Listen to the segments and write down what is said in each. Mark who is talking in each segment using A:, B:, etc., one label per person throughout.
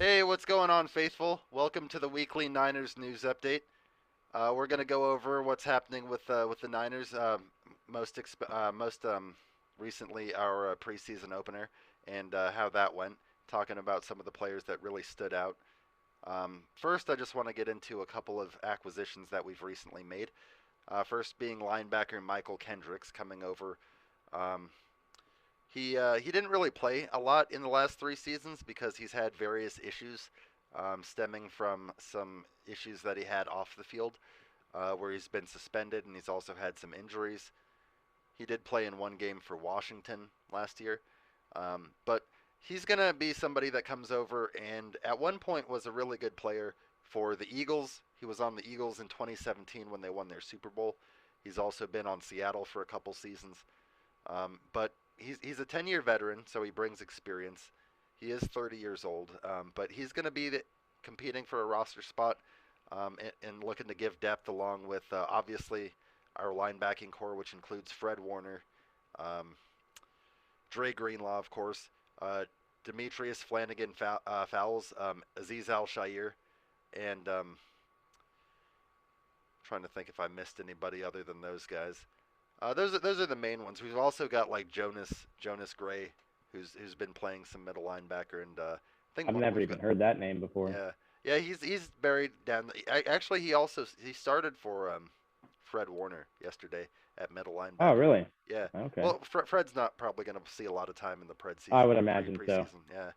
A: Hey, what's going on, faithful? Welcome to the weekly Niners news update. We're going to go over what's happening with the Niners. Most recently, our preseason opener and how that went. Talking about some of the players that really stood out. First, I just want to get into a couple of acquisitions that we've recently made. First, being linebacker Michael Kendricks coming over. Um, he didn't really play a lot in the last 3 seasons because he's had various issues stemming from some issues that he had off the field, where he's been suspended and he's also had some injuries. He did play in one game for Washington last year, but he's gonna be somebody that comes over and at one point was a really good player for the Eagles. He was on the Eagles in 2017 when they won their Super Bowl. He's also been on Seattle for a couple seasons. But he's a 10-year veteran, so he brings experience. He is 30 years old, but he's going to be competing for a roster spot and looking to give depth along with obviously our linebacking core, which includes Fred Warner, um, Dre Greenlaw, of course, Demetrius Flanagan Fowles, Aziz Al Shair, and trying to think if I missed anybody other than those guys. Those are the main ones. We've also got like Jonas Gray, who's been playing some middle linebacker, and I think
B: I've never
A: we've
B: even
A: got
B: heard that name before.
A: yeah, he's buried down. Actually, he started for Fred Warner yesterday at middle
B: Oh,
A: linebacker.
B: really?
A: Yeah,
B: Okay.
A: well, Fred's not probably going to see a lot of time in the
B: I
A: preseason
B: would
A: or
B: imagine so.
A: preseason. Yeah,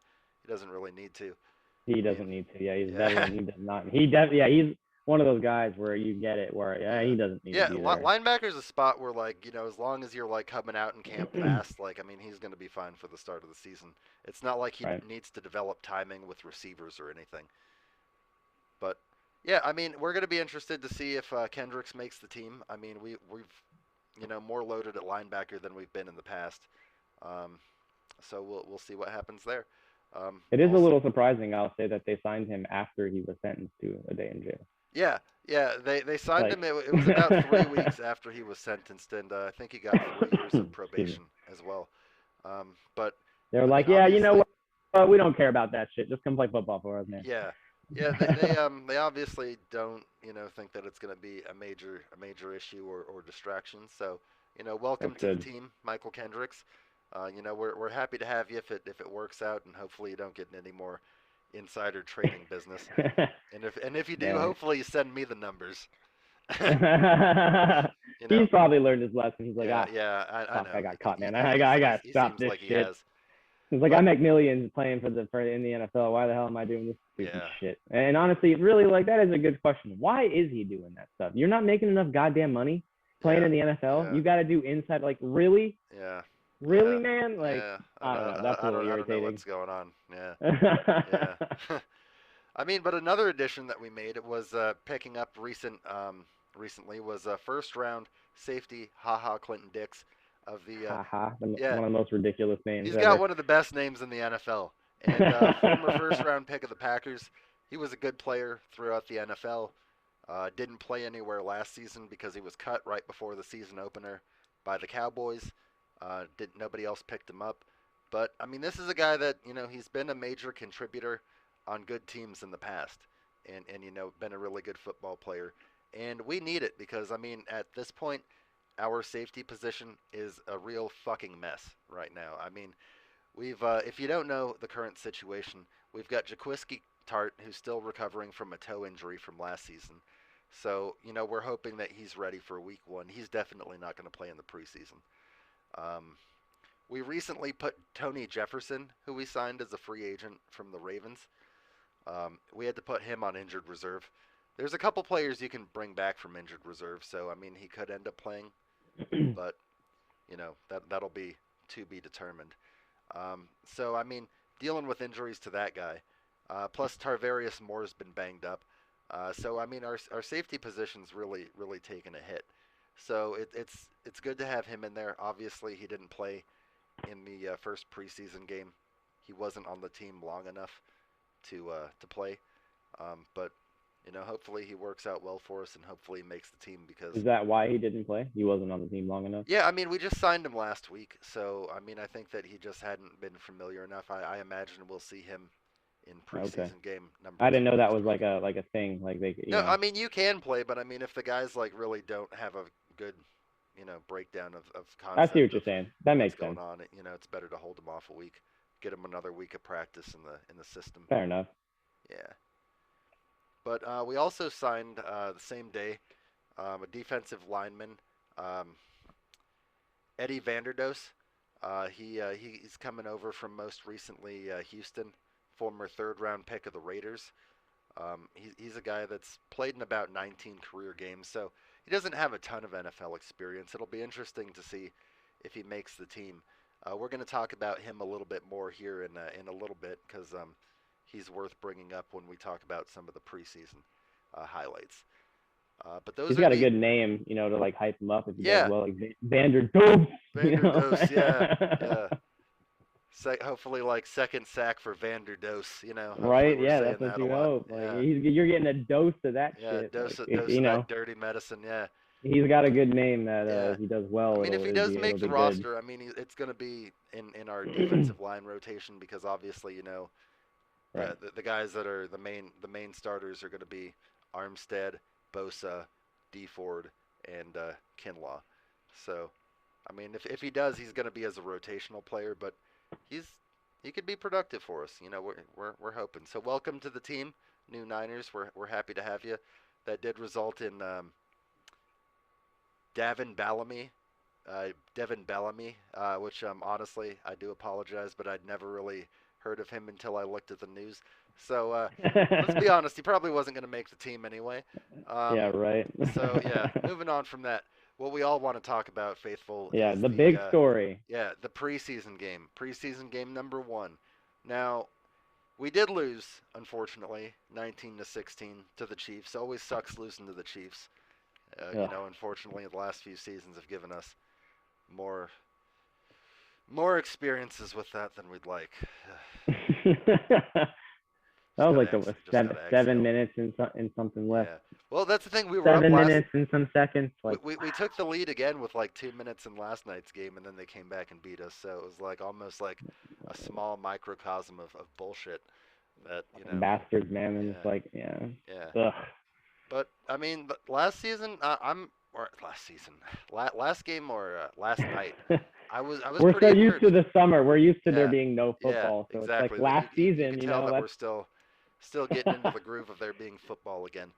A: he doesn't really need to.
B: He
A: I mean,
B: doesn't need to. Yeah, he's a
A: yeah.
B: veteran. He does not. Yeah, he's one of those guys where you get it. Where yeah,
A: Yeah.
B: he doesn't need to
A: Yeah,
B: be there.
A: linebacker's a spot where, like, as long as you're, like, coming out in camp fast, like, I mean, he's going to be fine for the start of the season. It's not like he
B: Right.
A: needs to develop timing with receivers or anything. But, yeah, I mean, we're going to be interested to see if Kendricks makes the team. I mean, we've, more loaded at linebacker than we've been in the past. Um, so we'll see what happens there.
B: It is a
A: Also,
B: little surprising, I'll say, that they signed him after he was sentenced to a day in jail.
A: yeah, yeah, they signed him.
B: Like,
A: It was about 3 weeks after he was sentenced, and I think he got 4 years of
B: excuse me.
A: probation as well. But
B: They were
A: I mean,
B: like, yeah, you know
A: obviously,
B: what? We don't care about that shit. Just come play football for us, man.
A: yeah, yeah, they obviously don't think that it's going to be a major issue or distraction. So welcome
B: That's
A: to the
B: good.
A: team, Michael Kendricks. We're happy to have you if it works out, and hopefully you don't get in any more insider trading business. And if you do,
B: No.
A: hopefully you send me the numbers. you know,
B: He's probably learned his lesson. He's like,
A: yeah,
B: ah,
A: yeah, I
B: fuck, I
A: know.
B: got caught, man. I got to
A: He
B: stop
A: seems
B: this
A: like he
B: shit.
A: has,
B: He's like, I
A: but
B: make millions playing for in the NFL. Why the hell am I doing this stupid
A: yeah,
B: shit? And honestly, really, like that is a good question. Why is he doing that stuff? You're not making enough goddamn money playing
A: yeah,
B: in the NFL.
A: yeah,
B: You got to do inside. Like, really,
A: yeah,
B: really,
A: yeah,
B: man. Like,
A: yeah.
B: I don't know. That's a little
A: I don't know
B: irritating.
A: what's going on. Yeah, yeah. I mean, but another addition that we made was picking up recently was first round safety Haha Clinton Dix of the
B: Haha,
A: yeah.
B: one of the most ridiculous names
A: He's got
B: ever.
A: one of the best names in the NFL, and former first round pick of the Packers. He was a good player throughout the NFL. Didn't play anywhere last season because he was cut right before the season opener by the Cowboys. Did Nobody else picked him up, but I mean, this is a guy that he's been a major contributor on good teams in the past, and been a really good football player. And we need it because I mean, at this point, our safety position is a real fucking mess right now. I mean, if you don't know the current situation, we've got Jaquiski Tart, who's still recovering from a toe injury from last season. So, we're hoping that he's ready for week one. He's definitely not going to play in the preseason. Um, we recently put Tony Jefferson, who we signed as a free agent from the Ravens. We had to put him on injured reserve. There's a couple players you can bring back from injured reserve, so I mean he could end up playing, but that'll be to be determined. So I mean, dealing with injuries to that guy, plus Tarvarius Moore's been banged up. So I mean, our safety position's really taken a hit. So it's good to have him in there. Obviously, he didn't play in the first preseason game. He wasn't on the team long enough to play. But hopefully he works out well for us, and hopefully he makes the team because
B: Is that why he didn't play? He wasn't on the team long enough.
A: yeah, I mean, we just signed him last week, so I mean, I think that he just hadn't been familiar enough. I imagine we'll see him in
B: Okay.
A: preseason game number
B: I didn't
A: 2
B: know that
A: next
B: was
A: week.
B: like a thing. Like they,
A: No, I mean you can play, but I mean if the guys like really don't have a good, breakdown of
B: I see what
A: concept
B: you're
A: of
B: saying. That
A: what's
B: makes
A: going
B: sense.
A: on, it's better to hold them off a week, get them another week of practice in the system.
B: Fair enough.
A: Yeah. But we also signed the same day a defensive lineman, um, Eddie Vanderdoes. He's coming over from most recently Houston, former third round pick of the Raiders. He's a guy that's played in about 19 career games, so he doesn't have a ton of NFL experience. It'll be interesting to see if he makes the team. We're going to talk about him a little bit more here in a little bit because he's worth bringing up when we talk about some of the preseason highlights. But those
B: He's
A: are
B: got a
A: the
B: good name, to like hype him up if he does
A: yeah
B: well. Like Vanderdoop,
A: Vanderdoes, yeah. Hopefully, like second sack for Vanderdose. Hopefully
B: Right?
A: we're
B: Yeah,
A: saying
B: that's what
A: that a
B: you
A: lot.
B: hope. Like
A: Yeah,
B: you're getting a dose of that
A: yeah.
B: shit. Like if
A: Dose of that dirty medicine. Yeah,
B: he's got a good name that
A: yeah.
B: if he does
A: I
B: well,
A: mean, if he does
B: it'll
A: make the
B: be good.
A: roster, I mean, it's going to be in our defensive line rotation because obviously,
B: Right.
A: the guys that are the main starters are going to be Armstead, Bosa, D Ford, and Kinlaw. So, I mean, if he does, he's going to be as a rotational player, but he's he could be productive for us. We're hoping. So, welcome to the team, new Niners. We're happy to have you. That did result in Davin Bellamy, Devin Bellamy, which honestly I do apologize, but I'd never really heard of him until I looked at the news. So let's be honest, he probably wasn't going to make the team anyway.
B: Yeah,
A: Um,
B: right.
A: so yeah, moving on from that, what we all want to talk about, Faithful,
B: Yeah,
A: is
B: the big story.
A: the preseason game number 1. Now we did lose, unfortunately, 19-16 to the Chiefs. Always sucks losing to the Chiefs.
B: Ugh.
A: Unfortunately, the last few seasons have given us more more experiences with that than we'd like.
B: That
A: just
B: was
A: gotta
B: like
A: just gotta
B: seven
A: exhale.
B: minutes and something left.
A: Yeah. Well, that's the thing. We were up
B: 7 minutes and some seconds. Like
A: We took the lead again with like 2 minutes in last night's game, and then they came back and beat us. So it was like almost like a small microcosm of bullshit. That
B: fucking bastards, man. And it's
A: yeah,
B: like, yeah,
A: yeah.
B: ugh.
A: But I mean, last season, I'm or last season, last game or last night, I was
B: We're so
A: pretty
B: used to
A: encouraged.
B: the summer. We're used to there
A: Yeah,
B: being no
A: yeah,
B: football. So it's like
A: exactly.
B: last
A: You
B: season,
A: can tell that
B: that's
A: we're still getting into the groove of there being football again.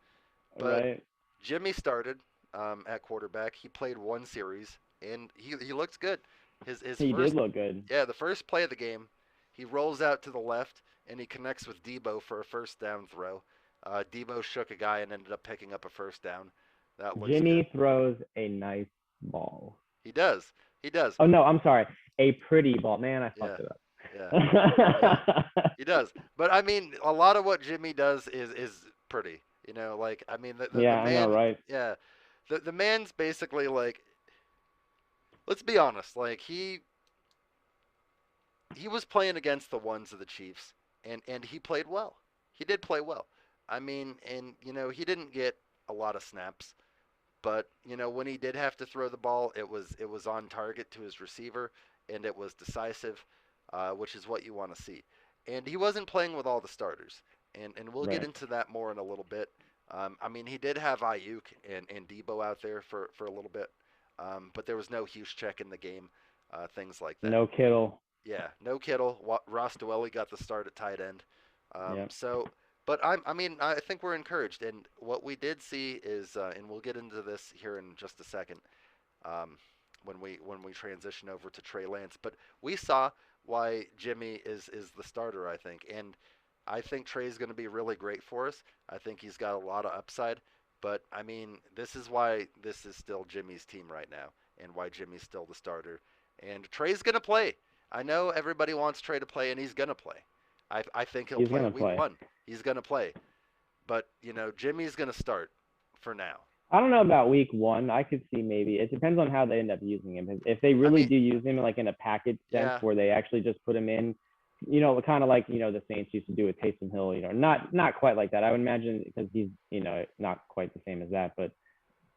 A: But
B: right.
A: Jimmy started at quarterback. He played one series and he looked good. His
B: He did
A: first
B: look good.
A: yeah the first play of the game, he rolls out to the left and he connects with Debo for a first down throw. Debo shook a guy and ended up picking up a first down. That looks good.
B: Jimmy throws a nice ball.
A: He does. He does.
B: Oh no, I'm sorry. A pretty ball. Man, I
A: Yeah.
B: fucked it
A: Yeah. Yeah.
B: up.
A: He does. But I mean, a lot of what Jimmy does is pretty. Like I mean, the
B: Yeah, I know,
A: man,
B: right?
A: yeah, the man's basically like, let's be honest, like he was playing against the ones of the Chiefs, and he played well. He did play well. I mean, and he didn't get a lot of snaps, but when he did have to throw the ball, it was on target to his receiver, and it was decisive, which is what you want to see. And he wasn't playing with all the starters, and we'll get
B: Right.
A: into that more in a little bit. I mean, he did have Ayuk and Debo out there for a little bit, but there was no huge check in the game, things like that.
B: No Kittle.
A: Yeah, no Kittle. Ross Dwelly got the start at tight end.
B: Yep.
A: But I mean, I think we're encouraged. And what we did see is, and we'll get into this here in just a second, um, when we transition over to Trey Lance. But we saw why Jimmy is the starter, I think, and I think Trey's going to be really great for us. I think he's got a lot of upside. But I mean, this is why this is still Jimmy's team right now, and why Jimmy's still the starter. And Trey's going to play. I know everybody wants Trey to play, and he's going to play. I think he'll
B: He's
A: play
B: gonna
A: week
B: play.
A: 1. He's going to play. But, Jimmy's going to start for now.
B: I don't know about week 1. I could see maybe it depends on how they end up using him. If they
A: I
B: really
A: mean,
B: do use him like in a package sense
A: yeah,
B: where they actually just put him in, kind of like the Saints used to do with Taysom Hill. Not quite like that. I would imagine because he's not quite the same as that, but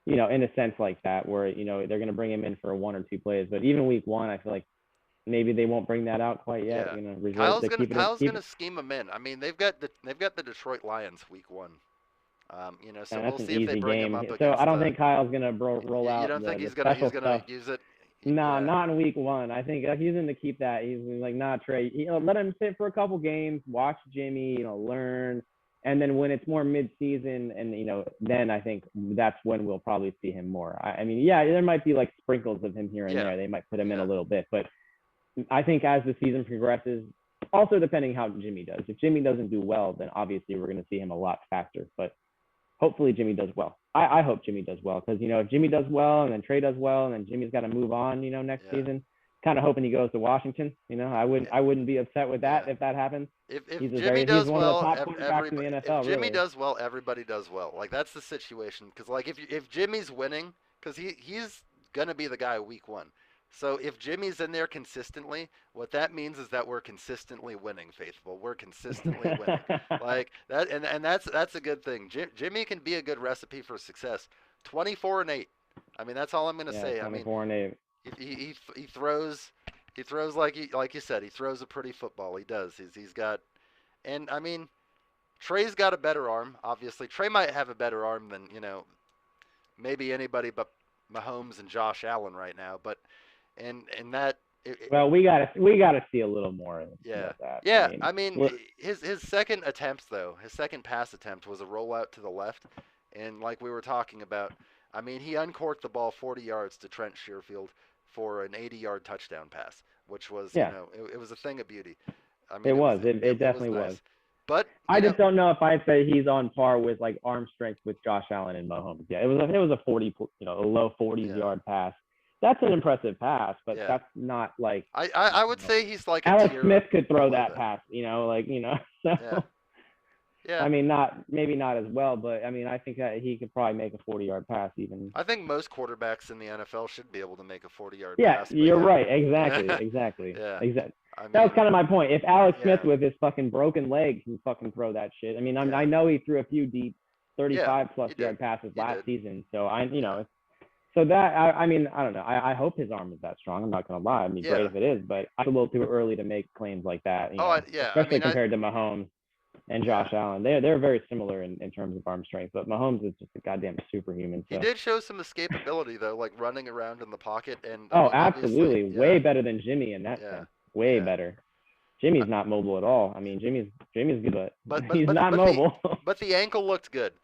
B: in a sense like that where they're going to bring him in for 1 or 2 plays. But even week 1, I feel like maybe they won't bring that out quite yet.
A: Yeah.
B: Reserve to keep it
A: Kyle's
B: keep
A: gonna
B: it.
A: scheme them in. I mean, they've got the Detroit Lions week one. So
B: And
A: we'll
B: that's an
A: see if they
B: easy
A: bring him
B: game.
A: up
B: So I
A: against.
B: don't think Kyle's gonna roll
A: You
B: out
A: don't think
B: the
A: he's
B: special
A: gonna
B: stuff.
A: use it?
B: Nah,
A: Yeah.
B: not in week one. I think he's going to keep that. He's like, nah, Trey. Let him sit for a couple games, watch Jimmy, learn, and then when it's more mid-season, and then I think that's when we'll probably see him more. I mean, yeah, there might be like sprinkles of him here and
A: Yeah.
B: there. They might put him in a
A: Yeah.
B: little bit, but I think as the season progresses, also depending how Jimmy does. If Jimmy doesn't do well, then obviously we're going to see him a lot faster. But hopefully Jimmy does well. I hope Jimmy does well because if Jimmy does well and then Trey does well and then Jimmy's got to move on, next
A: Yeah.
B: season. Kind of hoping he goes to Washington. I wouldn't be upset with
A: Yeah.
B: that if that happens.
A: If Jimmy
B: He's
A: does
B: one of the
A: well,
B: top quarterbacks in the
A: if
B: NFL,
A: Jimmy
B: really.
A: does well, everybody does well. Like that's the situation. Because like if Jimmy's winning, because he's gonna be the guy week one. So if Jimmy's in there consistently, what that means is that we're consistently winning, faithful. We're consistently winning. Like that, and that's a good thing. Jimmy can be a good recipe for success. 24-8. I mean, that's all I'm gonna
B: Yeah,
A: say. I mean,
B: 24-8.
A: he throws like you said, he throws a pretty football. He does. He's got, and I mean, Trey's got a better arm. Obviously, Trey might have a better arm than maybe anybody but Mahomes and Josh Allen right now. But and that
B: Well, we gotta see a little more of
A: yeah.
B: that.
A: Yeah,
B: I
A: I
B: mean,
A: mean his second attempt though, his second pass attempt was a rollout to the left, and like we were talking about, I mean he uncorked the ball 40 yards to Trent Sherfield for an 80-yard touchdown pass, which was
B: yeah,
A: it was a thing of beauty. I
B: it
A: mean
B: was. It
A: it was
B: definitely was.
A: nice, but
B: I just don't know if I'd say he's on par with like arm strength with Josh Allen and Mahomes. Yeah, it was a 40, a low 40s
A: yeah,
B: yard pass. That's an impressive pass, but
A: yeah.
B: that's not like
A: I would say he's like a
B: Alex
A: tier
B: Smith could throw
A: below
B: that
A: that.
B: pass,
A: Yeah,
B: So
A: yeah.
B: I mean, maybe not as well, but I mean, I think that he could probably make a 40-yard pass even.
A: I think most quarterbacks in the NFL should be able to make a 40-yard
B: Yeah,
A: pass, but
B: you're
A: yeah,
B: right. Exactly, exactly,
A: yeah.
B: exactly.
A: I
B: That was
A: mean,
B: kind of my point. If Alex Smith
A: yeah,
B: with his fucking broken leg can fucking throw that shit, I mean, I
A: yeah,
B: know he threw a few deep
A: yeah.
B: 35 plus
A: He did.
B: yard passes
A: He
B: last
A: did.
B: season, so
A: Yeah,
B: so that I mean, I don't know. I hope his arm is that strong. I'm not gonna lie. It'd be great
A: yeah.
B: if it is, but it's a little too early to make claims like that.
A: Yeah. I
B: Especially
A: mean,
B: compared to Mahomes and
A: yeah.
B: Josh Allen. They're very similar in terms of arm strength, but Mahomes is just a goddamn superhuman.
A: He
B: So.
A: did show some escapability though, like running around in the pocket, and I
B: Oh,
A: mean, obviously,
B: absolutely.
A: yeah,
B: Way better than Jimmy in that
A: yeah,
B: sense. Way
A: yeah.
B: better.
A: Uh,
B: Jimmy's not mobile at all. I mean, Jimmy's good, but
A: But but
B: he's
A: but
B: not
A: but the
B: mobile.
A: but the ankle looked good.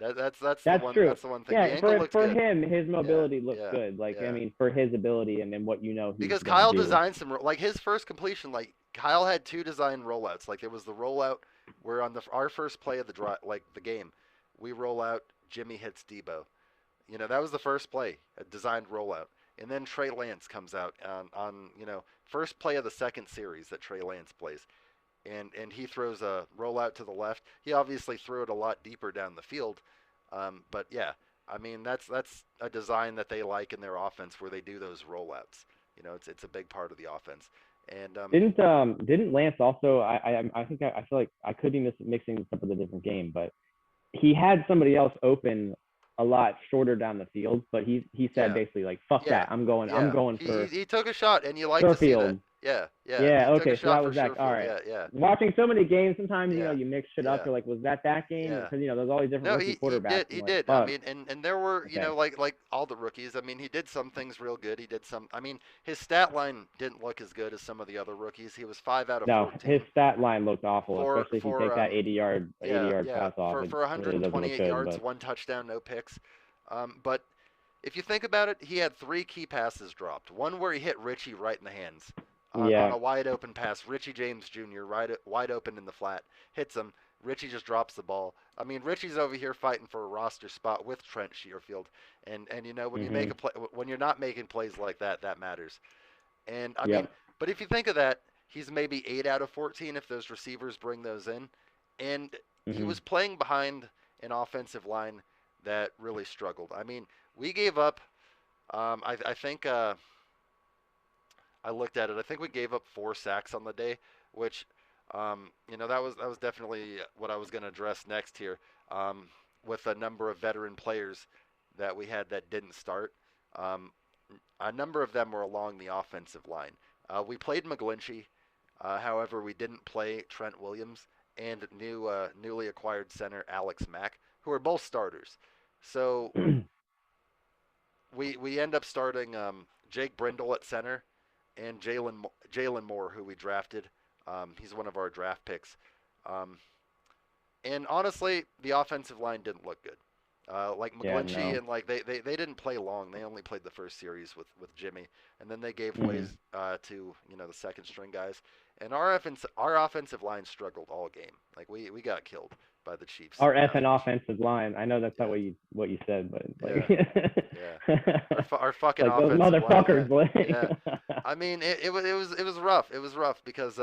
B: That's true.
A: That's the one thing. The
B: Yeah,
A: ankle
B: for
A: looked
B: for
A: good.
B: him, his
A: Yeah,
B: mobility looks
A: yeah,
B: good. Like I
A: yeah.
B: mean, for his ability and then what he's
A: Because
B: gonna
A: Kyle
B: do.
A: designed some like his first completion. Like Kyle had two design rollouts. Like there was the rollout where on our first play of the like the game, we roll out. Jimmy hits Debo. That was the first play, a designed rollout. And then Trey Lance comes out on first play of the second series that Trey Lance plays. And he throws a rollout to the left. He obviously threw it a lot deeper down the field. But yeah, I mean that's a design that they like in their offense where they do those rollouts. It's a big part of the offense. And
B: Didn't Lance also? I think I feel like I could be mixing this up with a different game, but he had somebody else open a lot shorter down the field, but he said
A: yeah,
B: basically like fuck
A: yeah,
B: that, I'm
A: yeah.
B: going
A: He
B: for
A: he took a shot, and you like to see that.
B: Sherfield.
A: Yeah, yeah.
B: Yeah,
A: He took a
B: okay, so that
A: shot for
B: was that. All
A: Sherfield.
B: right.
A: Yeah, yeah,
B: Watching so many games, sometimes
A: yeah,
B: you mix shit up.
A: yeah.
B: You're like, was that game?
A: Yeah.
B: Because there's all these different
A: No,
B: rookie quarterbacks.
A: he
B: I'm like,
A: did. I
B: fuck.
A: mean, and there were,
B: Okay.
A: like all the rookies. I mean, he did some things real good. He did some. I mean, his stat line didn't look as good as some of the other rookies. He was 5 out of
B: No, his
A: 14
B: stat line looked awful,
A: for
B: especially if you take that 80
A: yeah,
B: yard
A: yeah,
B: pass off. It
A: for
B: really doesn't look
A: 128
B: good.
A: yards,
B: But
A: one touchdown, no picks. But if you think about it, he had three key passes dropped. One where he hit Richie right in the hands on
B: yeah,
A: a wide open pass. Richie James Jr. Wide open in the flat hits him. Richie just drops the ball. I mean, Richie's over here fighting for a roster spot with Trent Sherfield, and when you make
B: hmm
A: a play, when you're not making plays like that, that matters. And I mean,
B: yep,
A: but if you think of that, he's maybe 8 out of 14 if those receivers bring those in, and he
B: hmm
A: was playing behind an offensive line that really struggled. I mean, we gave up. I think I looked at it. I think we gave up 4 sacks on the day, which that was definitely what I was going to address next here. With a number of veteran players that we had that didn't start, um, a number of them were along the offensive line. We played McGlinchey. However, we didn't play Trent Williams and newly acquired center Alex Mack, who are both starters. So we end up starting Jake Brindle at center and Jalen Moore, who we drafted. He's one of our draft picks. Um, and honestly, the offensive line didn't look good. Like
B: Yeah,
A: McGlinchey
B: no.
A: and like they didn't play long. They only played the first series with Jimmy, and then they gave
B: Hmm.
A: ways to the second string guys. And our offensive line struggled all game. Like we got killed by the Chiefs.
B: Our effing offensive line. I know that's not
A: Yeah,
B: what you said, but
A: yeah,
B: like,
A: yeah. Our fucking
B: like those
A: offensive line. Yeah,
B: motherfuckers, like.
A: yeah. I mean, it was rough. It was rough because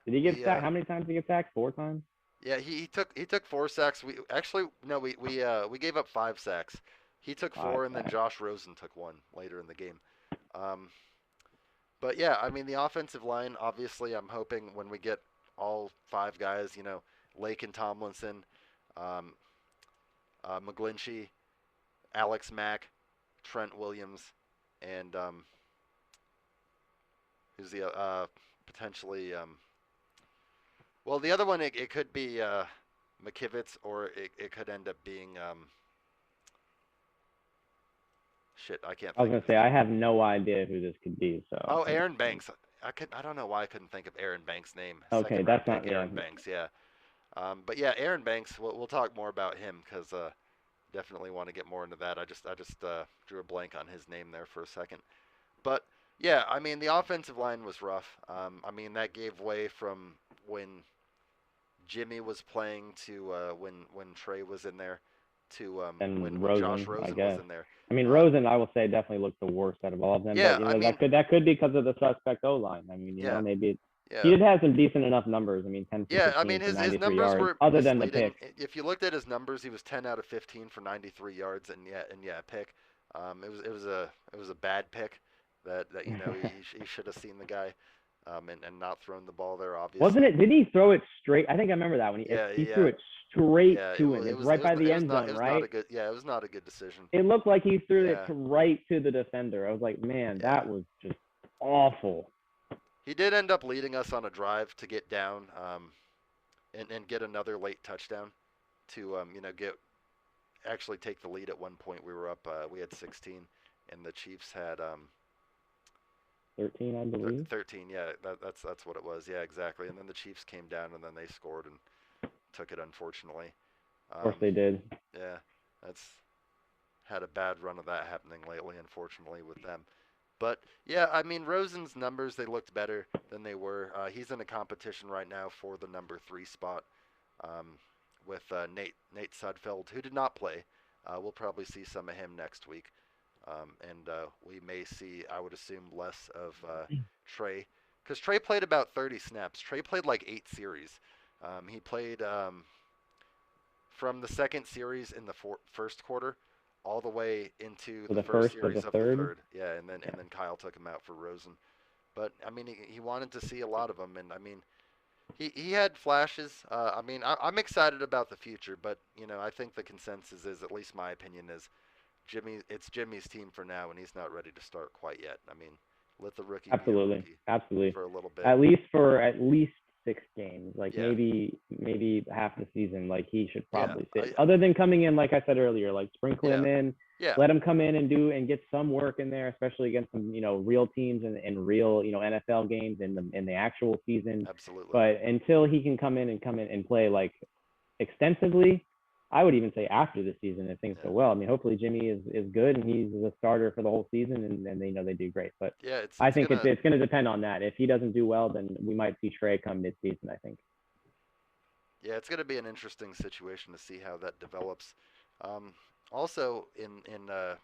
B: Did he get
A: we
B: sacked? How many times did he get sacked? 4 times.
A: yeah, he took 4 sacks. We actually no, we gave up 5 sacks. He took
B: Five
A: 4, and then
B: sacks.
A: Josh Rosen took 1 later in the game. Um, but yeah, I mean the offensive line. Obviously, I'm hoping when we get all 5 guys, Lake and Tomlinson, um, McGlinchey, Alex Mack, Trent Williams, and who's the potentially well, the other one, it could be McKivitz, or it could end up being shit. I can't
B: I was
A: think
B: gonna
A: of his
B: say I
A: name.
B: have no idea who this could be. So
A: Oh, Aaron Banks. I don't know why I couldn't think of Aaron Banks' name.
B: okay,
A: Second round
B: that's
A: pick
B: not yeah.
A: Aaron Banks. Yeah. But yeah, Aaron Banks. We'll talk more about him because definitely want to get more into that. I just drew a blank on his name there for a second. But yeah, I mean the offensive line was rough. I mean that gave way from when Jimmy was playing to when Trey was in there to
B: And
A: when Josh
B: Rosen, I
A: Rosen was
B: guess.
A: in there.
B: I mean,
A: Um,
B: Rosen, I will say definitely looked the worst out of all of them. But
A: yeah, I mean,
B: that could be because of the suspect O line. I mean,
A: yeah,
B: maybe he
A: yeah,
B: did have some decent enough numbers. I mean, 10 for
A: yeah. I mean,
B: 15 for
A: his
B: 93
A: numbers
B: yards,
A: were
B: other than the
A: misleading.
B: pick.
A: If you looked at his numbers, he was 10 out of 15 for 93 yards, and a pick. It was a bad pick that he should have seen the guy, and not thrown the ball there.
B: Wasn't
A: Obviously,
B: it? Did he throw it straight? I think I remember that when
A: yeah,
B: he threw
A: yeah,
B: it straight
A: yeah.
B: to him. It's right by the end zone,
A: it was not
B: right?
A: a good yeah, it was not a good decision.
B: It looked like he threw it
A: Yeah,
B: right to the defender. I was like, man,
A: yeah.
B: that was just awful.
A: He did end up leading us on a drive to get down, and get another late touchdown to get actually take the lead. At one point we were up, we had 16, and the Chiefs had
B: 13, I believe.
A: 13. Yeah, that's what it was. Yeah, exactly. And then the Chiefs came down, and then they scored and took it, unfortunately.
B: Of course
A: Um,
B: they did.
A: yeah, that's had a bad run of that happening lately, unfortunately, with them. But yeah, I mean Rosen's numbers, they looked better than they were. He's in a competition right now for the number 3 spot, um, with Nate Sudfeld, who did not play. We'll probably see some of him next week, and we may see, I would assume, less of Trey, because Trey played about 30 snaps. Trey played like 8 series. He played from the second series in the first quarter all the way into
B: For
A: the
B: the
A: first
B: first or
A: series
B: the
A: of the
B: third.
A: third. Yeah, and then
B: Yeah.
A: Kyle took him out for Rosen. But I mean, he wanted to see a lot of them, and I mean, he had flashes. I mean, I'm excited about the future, but I think the consensus is, at least my opinion is, it's Jimmy's team for now, and he's not ready to start quite yet. I mean, let the rookie be a
B: Absolutely,
A: rookie
B: absolutely.
A: for a little bit.
B: At least 6 games, like
A: Yeah,
B: maybe half the season. Like he should
A: yeah,
B: probably sit. Other than coming in, like I said earlier, like sprinkle
A: yeah,
B: him in,
A: yeah,
B: let him come in and get some work in there, especially against some real teams and real NFL games in the actual season.
A: absolutely.
B: But until he can come in and play like extensively, I would even say after the season if things go
A: Yeah,
B: well. I mean, hopefully Jimmy is good and he's a starter for the whole season and they do great. But
A: yeah.
B: I
A: It's
B: think
A: gonna
B: it's going to depend on that. If he doesn't do well, then we might see Trey come mid-season, I think.
A: Yeah, it's gonna be an interesting situation to see how that develops. Um, Also, in the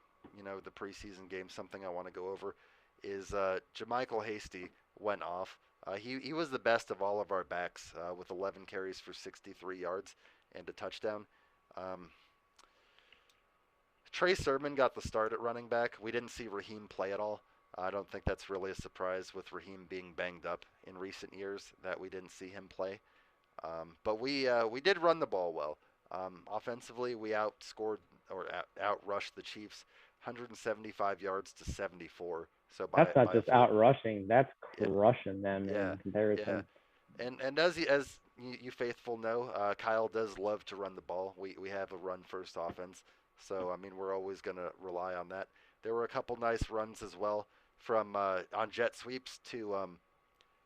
A: preseason game, something I want to go over is Jamichael Hasty went off. He was the best of all of our backs, with 11 carries for 63 yards and a touchdown. Um, Trey Sermon got the start at running back. We didn't see Raheem play at all. I don't think that's really a surprise, with Raheem being banged up in recent years, that we didn't see him play. But we did run the ball well. Offensively, we outscored or outrushed the Chiefs 175 yards to 74. So
B: That's not
A: by a
B: just
A: field.
B: out rushing. That's
A: Yeah,
B: crushing them
A: yeah,
B: in
A: yeah.
B: comparison.
A: And as you faithful know, Kyle does love to run the ball. We have a run first offense, so I mean we're always gonna rely on that. There were a couple nice runs as well from on jet sweeps to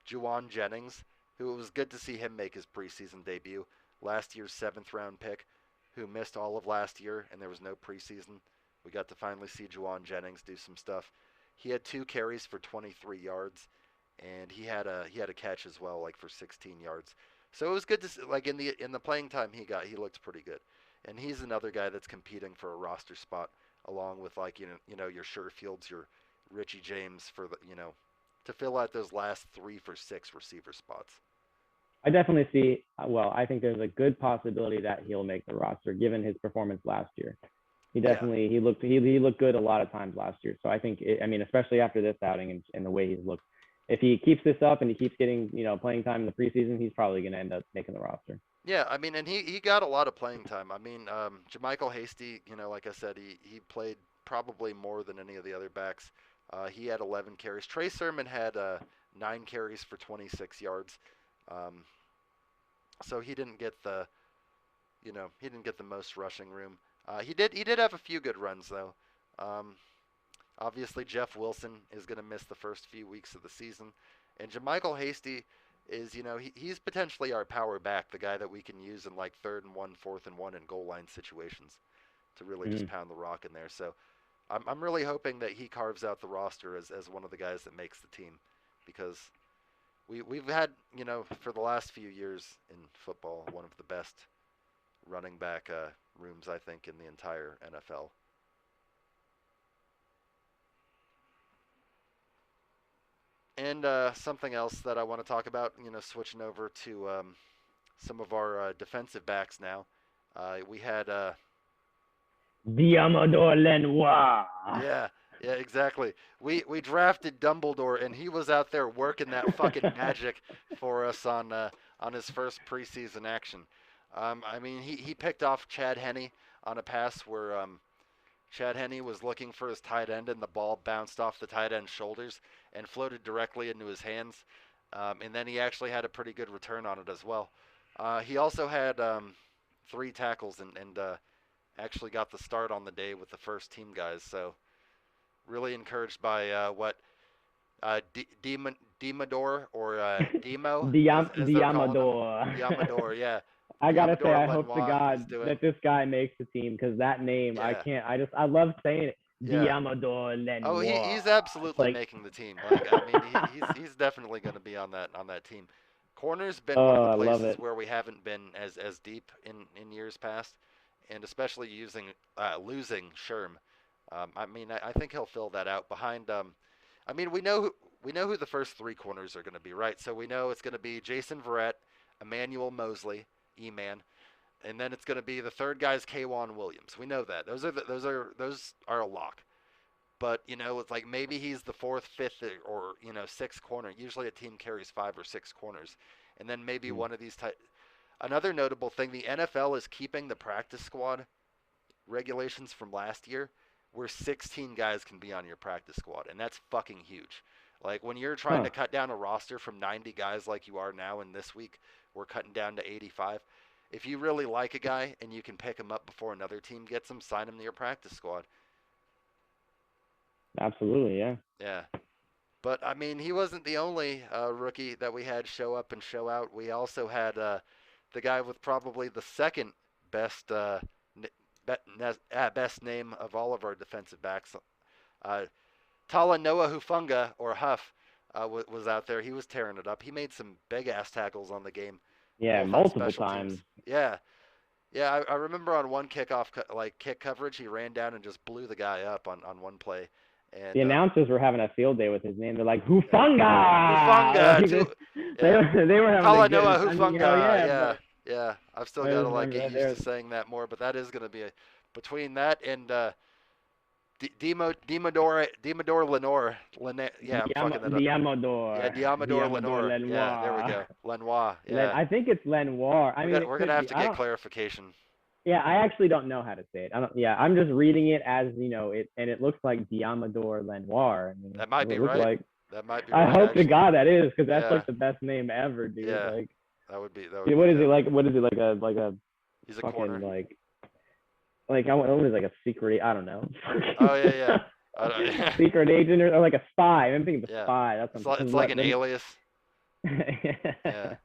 A: Juwan Jennings, who it was good to see him make his preseason debut. Last year's seventh round pick, who missed all of last year and there was no preseason. We got to finally see Juwan Jennings do some stuff. He had 2 carries for 23 yards, and he had a catch as well, like for 16 yards. So it was good to see, like in the playing time he got, he looked pretty good. And he's another guy that's competing for a roster spot, along with like your Sherfields, your Richie James for the to fill out those last 3 for 6 receiver spots.
B: I definitely see. Well, I think there's a good possibility that he'll make the roster given his performance last year.
A: Yeah,
B: He looked good a lot of times last year. So I think I mean especially after this outing and the way he's looked, if he keeps this up and he keeps getting playing time in the preseason, he's probably going to end up making the roster.
A: yeah. I mean, and he got a lot of playing time. I mean, Jamichael Hasty, like I said, he played probably more than any of the other backs. He had 11 carries. Trey Sermon had 9 carries for 26 yards. Um, so he didn't get the most rushing room. He did have a few good runs though. Um, Obviously, Jeff Wilson is going to miss the first few weeks of the season, and Jamichael Hasty is he's potentially our power back, the guy that we can use in like 3rd and 1, 4th and 1, and goal line situations to really just
B: Mm.
A: pound the rock in there. So I'm really hoping that he carves out the roster as one of the guys that makes the team, because we've had for the last few years in football one of the best running back rooms I think in the entire NFL. And something else that I want to talk about, switching over to some of our defensive backs now. We had,
B: Diamador Lenoir.
A: yeah, yeah, exactly. We drafted Dumbledore, and he was out there working that fucking magic for us on his first preseason action. I mean, he picked off Chad Henne on a pass where Chad Henne was looking for his tight end, and the ball bounced off the tight end's shoulders and floated directly into his hands. And then he actually had a pretty good return on it as well. He also had 3 tackles and actually got the start on the day with the first team guys. So really encouraged by what Demador or Demo, as they're calling him.
B: Diamador.
A: Diamador, yeah.
B: I gotta say,
A: Diamador
B: I hope to
A: Lenoir is
B: God
A: doing.
B: that this guy makes the team because that name, I
A: Yeah,
B: can't. I love saying it.
A: yeah.
B: Diamador
A: Oh,
B: Lenoir.
A: he's
B: It's
A: absolutely
B: like,
A: making the team. Like I mean, he's definitely going to be on that team. Corner's been one of
B: oh,
A: the
B: I love
A: places
B: it.
A: where we haven't been as deep in years past, and especially losing Sherm. I mean, I think he'll fill that out behind. I mean, we know who the first 3 corners are going to be, right? So we know it's going to be Jason Verrett, Emmanuel Mosley, E-Man, and then it's going to be the third guy's Kwan Williams. We know that those are a lock. But it's like maybe he's the fourth, fifth, or sixth corner. Usually a team carries 5 or 6 corners, and then maybe
B: Mm.
A: one of these. Another notable thing: the NFL is keeping the practice squad regulations from last year, where 16 guys can be on your practice squad, and that's fucking huge. Like when you're trying
B: Huh.
A: to cut down a roster from 90 guys like you are now, and this week we're cutting down to 85. If you really like a guy and you can pick him up before another team gets him, sign him to your practice squad.
B: Absolutely, yeah.
A: Yeah. But I mean, he wasn't the only rookie that we had show up and show out. We also had the guy with probably the second best best name of all of our defensive backs. Uh, Talanoa Hufunga, or Huff, was out there. He was tearing it up. He made some big ass tackles on the game,
B: Yeah,
A: both on
B: multiple
A: special teams.
B: times.
A: Yeah, yeah. I remember on one kickoff, like kick coverage, he ran down and just blew the guy up on one play.
B: The
A: And
B: announcers were having a field day with his name. They're like,
A: yeah.
B: Hufunga!
A: Hufunga,
B: Like,
A: too.
B: they,
A: Yeah.
B: they were having a
A: Talanoa
B: good, I mean,
A: Hufunga,
B: yeah,
A: yeah,
B: but
A: yeah. I've still
B: I
A: got to
B: just
A: like
B: remember
A: get
B: that
A: used
B: there.
A: to saying that more, but that is going to be between that and Dimador Lenore. Yeah, I'm fucking that up. Yeah, Diamador
B: Diamador
A: Lenore. Yeah, there we
B: Lenoir.
A: go. Lenoir. Yeah,
B: I think it's Lenoir. I mean, it
A: we're gonna
B: could
A: have
B: be.
A: to
B: I
A: get
B: don't.
A: clarification.
B: Yeah, I actually don't know how to say it. I don't. Yeah, I'm just reading it as it, and it looks like Diamador Lenoir. I mean,
A: That
B: that's
A: might
B: what
A: be
B: it looks
A: right.
B: like.
A: That might be
B: I
A: right,
B: hope to
A: actually.
B: God that is, because that's
A: Yeah,
B: like the best name ever, dude.
A: yeah.
B: Like,
A: That would be
B: what is it
A: dope.
B: like? What is it like a
A: He's a
B: fucking
A: corner.
B: like I want what is it, like a secret? I don't know.
A: Oh yeah, yeah. I don't, yeah,
B: Secret agent or like a spy. I'm thinking the
A: yeah.
B: spy. That's
A: It's
B: something.
A: like an
B: Then
A: alias. Yeah.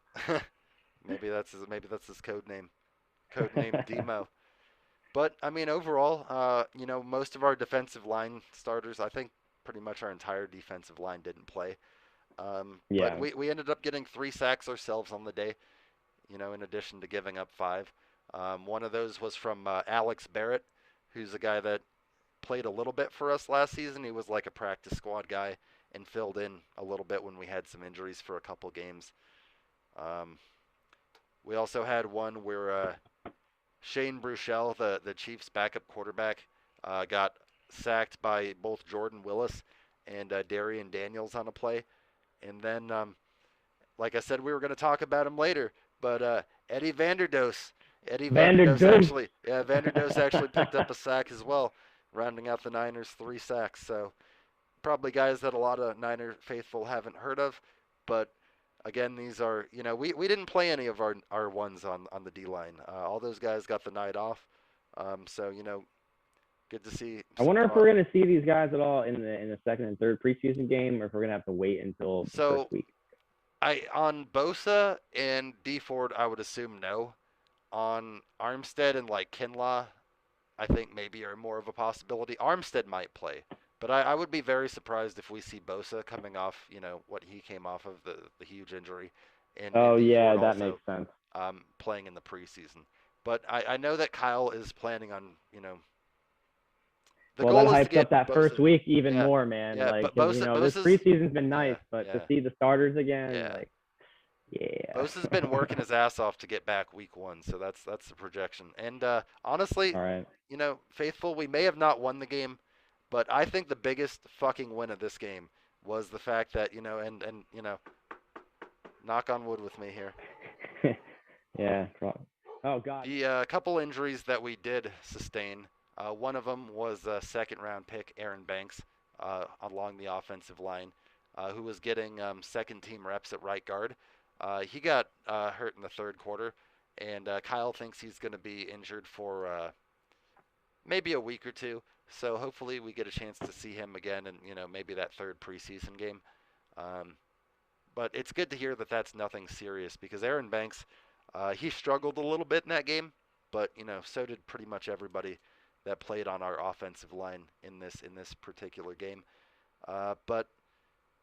A: Maybe that's his code name. Code name Demo. But I mean, overall, most of our defensive line starters, I think, pretty much our entire defensive line didn't play. But
B: yeah.
A: we ended up getting 3 sacks ourselves on the day. In addition to giving up 5. One of those was from Alex Barrett, who's a guy that played a little bit for us last season. He was like a practice squad guy and filled in a little bit when we had some injuries for a couple games. Um, we also had one where Shane Bruchel, the Chiefs' backup quarterback, got sacked by both Jordan Willis and Darian Daniels on a play. And then, like I said, we were going to talk about him later, but Eddie Vanderdoes. Eddie Vanderdoes
B: Vanderdoos.
A: actually, yeah, Vanderdoes actually picked up a sack as well, rounding out the Niners' 3 sacks. So probably guys that a lot of Niner faithful haven't heard of, but again, these are we didn't play any of our ones on the D line. All those guys got the night off, so good to see
B: I
A: some
B: wonder if
A: pro.
B: we're gonna see these guys at all in the second and third preseason game, or if we're gonna have to wait until the first
A: So
B: week.
A: I on Bosa and D Ford, I would assume no. On Armstead and like Kinlaw, I think maybe are more of a possibility. Armstead might play, but I would be very surprised if we see Bosa coming off, what he came off of the huge injury, and
B: Oh
A: D
B: yeah,
A: Ford
B: that
A: also
B: makes sense.
A: playing in the preseason. But I know that Kyle is planning on, the
B: Well, that
A: goal is to
B: hypes
A: get
B: up that first
A: Bosa.
B: week even
A: Yeah,
B: more, man.
A: yeah,
B: Like,
A: but
B: because this
A: Bosa's
B: preseason's been
A: yeah,
B: nice, but to
A: yeah,
B: see the starters again,
A: yeah.
B: like, yeah.
A: Bosa's been working his ass off to get back week 1, so that's the projection. And honestly,
B: All right.
A: faithful, we may have not won the game, but I think the biggest fucking win of this game was the fact that and knock on wood with me here.
B: Yeah. Oh God.
A: The couple injuries that we did sustain, one of them was a second round pick, Aaron Banks, along the offensive line, who was getting second team reps at right guard. He got hurt in the third quarter, and Kyle thinks he's going to be injured for maybe a week or two. So hopefully we get a chance to see him again, and maybe that third preseason game. Um, but it's good to hear that that's nothing serious because Aaron Banks, he struggled a little bit in that game, but so did pretty much everybody that played on our offensive line in this particular game. But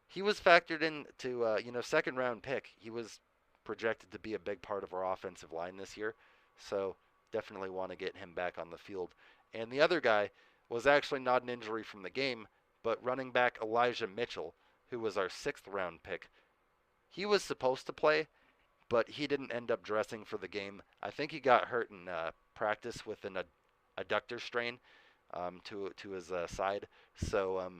A: he was factored into second round pick. He was projected to be a big part of our offensive line this year, so definitely want to get him back on the field. And the other guy was actually not an injury from the game, but running back Elijah Mitchell, who was our sixth round pick. He was supposed to play, but he didn't end up dressing for the game. I think he got hurt in practice with an adductor strain to his side. So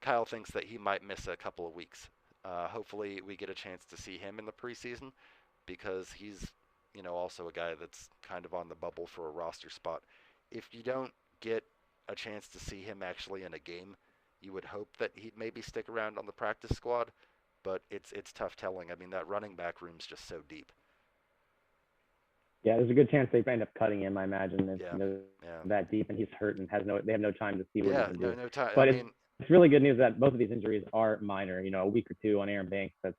A: Kyle thinks that he might miss a couple of weeks. Hopefully, we get a chance to see him in the preseason because he's, also a guy that's kind of on the bubble for a roster spot. If you don't get a chance to see him actually in a game, you would hope that he'd maybe stick around on the practice squad, but it's tough telling. I mean, that running back room's just so deep.
B: Yeah, there's a good chance they end up cutting him. I imagine if
A: Yeah, yeah,
B: that deep and he's hurt and they have no time to see what he
A: yeah.
B: can
A: No,
B: do.
A: no time. I
B: But
A: mean,
B: it's really good news that both of these injuries are minor. A week or two on Aaron Banks. That's.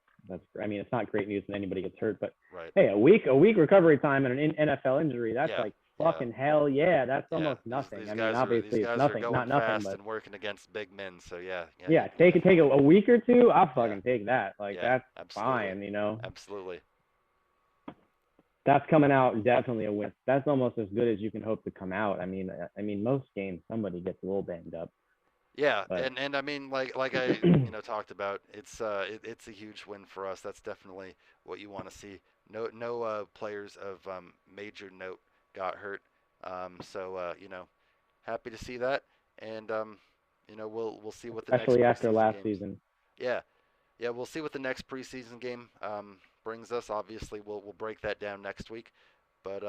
B: I mean, it's not great news when anybody gets hurt, but
A: right.
B: hey, a week recovery time and an NFL injury. That's
A: Yeah,
B: like
A: yeah,
B: fucking hell yeah. That's
A: yeah.
B: almost
A: These
B: nothing.
A: these
B: I mean,
A: guys are these
B: obviously it's
A: guys are
B: nothing,
A: going
B: not nothing,
A: fast
B: but
A: and working against big men. So yeah, yeah.
B: yeah, take a week or two. I'll
A: Yeah,
B: fucking take that. Like
A: yeah.
B: that's
A: Absolutely,
B: fine.
A: absolutely.
B: That's coming out definitely a win. That's almost as good as you can hope to come out. I mean, most games somebody gets a little banged up,
A: Yeah,
B: but
A: and I mean like I talked about, it's a huge win for us. That's definitely what you want to see. No players of major note got hurt. So happy to see that, and we'll see what the next
B: especially after
A: preseason
B: last
A: games.
B: season.
A: Yeah, yeah, we'll see what the next preseason game brings us. Obviously, we'll break that down next week, but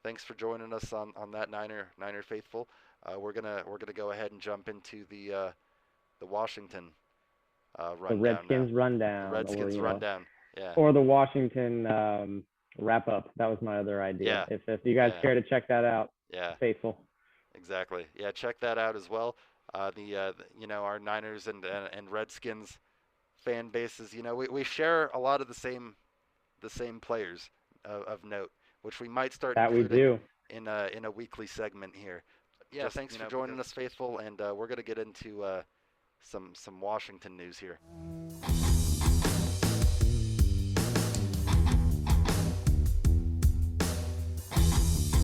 A: thanks for joining us on that Niner faithful. We're gonna go ahead and jump into the Washington
B: The
A: rundown now.
B: Redskins
A: The
B: rundown, or
A: Redskins rundown. Yeah.
B: or the Washington wrap up. That was my other idea.
A: Yeah.
B: If you guys
A: Yeah.
B: care to check that out,
A: Yeah.
B: faithful.
A: Exactly. Yeah. Check that out as well. Our Niners and Redskins fan bases. We share a lot of the same players of note, which we might start
B: That we
A: including
B: do.
A: in a weekly segment here. Yeah, thanks for joining us, faithful, and we're gonna get into some Washington news here.